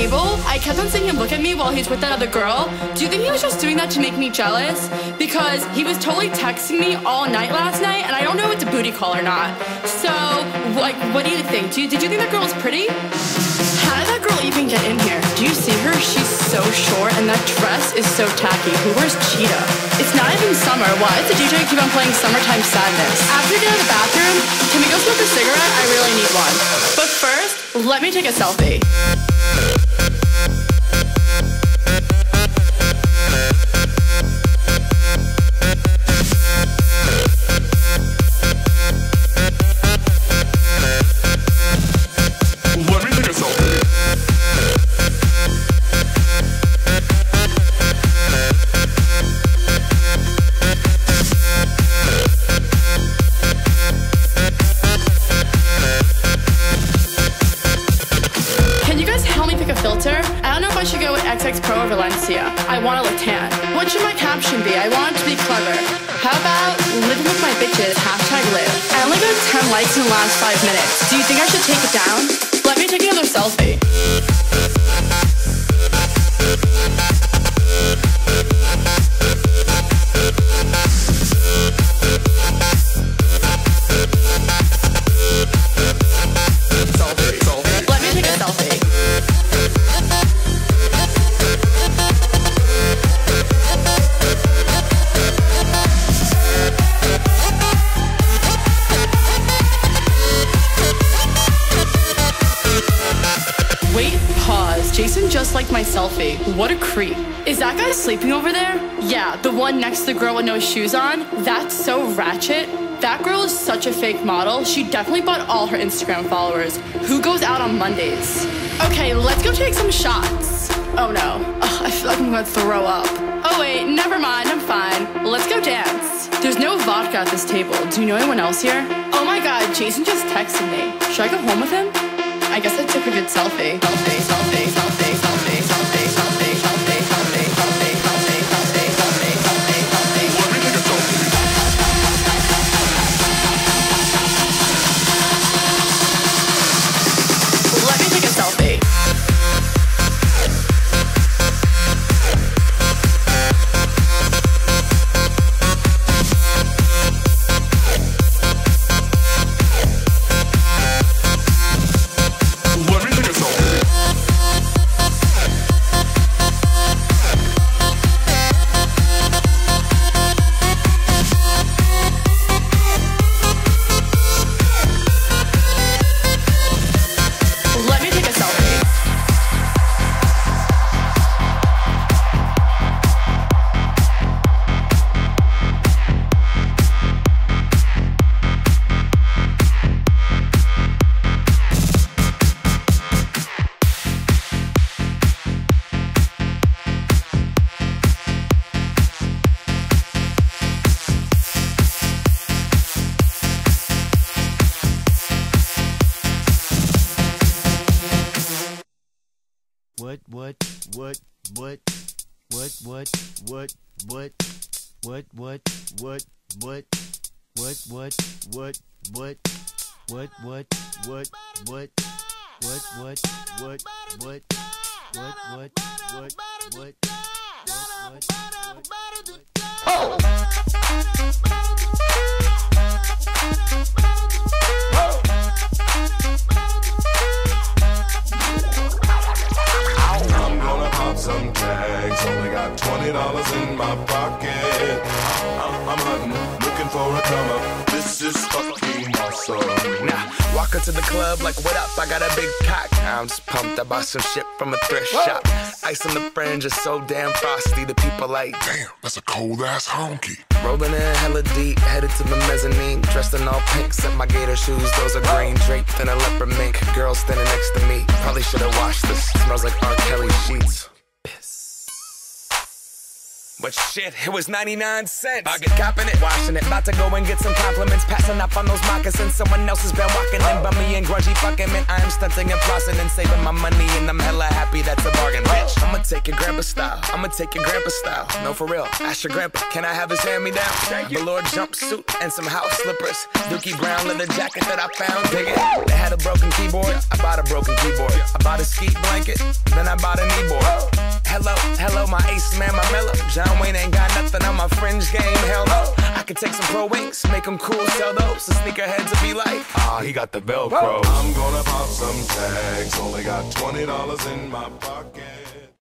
table, I kept on seeing him look at me while he's with that other girl. Do you think he was just doing that to make me jealous? Because he was totally texting me all night last night, and I don't know if it's a booty call or not. So, like, what do you think? Did you think that girl was pretty? How did that girl even get in here? Do you see her? She's so short, and that dress is so tacky. Who wears cheetah? It's not even summer. Why does the DJ keep on playing Summertime Sadness? After we get out of the bathroom, can we go smoke a cigarette? I really need one. But first, let me take a selfie. Pro or Valencia. I want to look tan. What should my caption be? I want it to be clever. How about living with my bitches, #live. I only got 10 likes in the last 5 minutes. Do you think I should take it down? Let me take another selfie. Let me take a selfie. Jason just liked my selfie. What a creep. Is that guy sleeping over there? Yeah, the one next to the girl with no shoes on. That's so ratchet. That girl is such a fake model. She definitely bought all her Instagram followers. Who goes out on Mondays? Okay, let's go take some shots. Oh no. Ugh, I feel like I'm gonna throw up. Oh wait, never mind, I'm fine. Let's go dance. There's no vodka at this table. Do you know anyone else here? Oh my god, Jason just texted me. Should I go home with him? I guess I took a good selfie. Selfie, selfie, selfie, selfie, selfie, selfie, selfie, selfie, selfie, selfie, selfie, selfie, selfie, selfie. Let me take a selfie. Let me take a selfie. Some tags, only got $20 in my pocket. I'm hunting, looking for a come up. This is fucking awesome. Now, walk into the club like, what up? I got a big cock. I'm just pumped. I bought some shit from a thrift shop. Ice on the fringe is so damn frosty. The people like, damn, that's a cold ass honky. Rolling in hella deep, headed to the mezzanine. Dressed in all pink, except my gator shoes. Those are green, draped in a leopard mink. Girl standing next to me. Probably should've washed this. Smells like R. Kelly sheets. But shit, it was 99 cents. I get copping it, washing it, about to go and get some compliments, passing up on those moccasins. Someone else has been walking in, bummy and grungy fucking man. I am stunting and flossing and saving my money, and I'm hella happy that's a bargain, bitch. I'ma take your grandpa style, I'ma take your grandpa style. No, for real, ask your grandpa, can I have his hand-me-down? Velour jumpsuit and some house slippers, Dookie Brown leather jacket that I found, dig it. They had a broken keyboard, I bought a broken keyboard. I bought a ski blanket, then I bought a kneeboard. Hello, my ace man, my mellow. John Wayne ain't got nothing on my fringe game, hell no. I could take some pro wings, make them cool, sell those. The sneakerheads will be like, he got the Velcro. I'm gonna pop some tags, only got $20 in my pocket.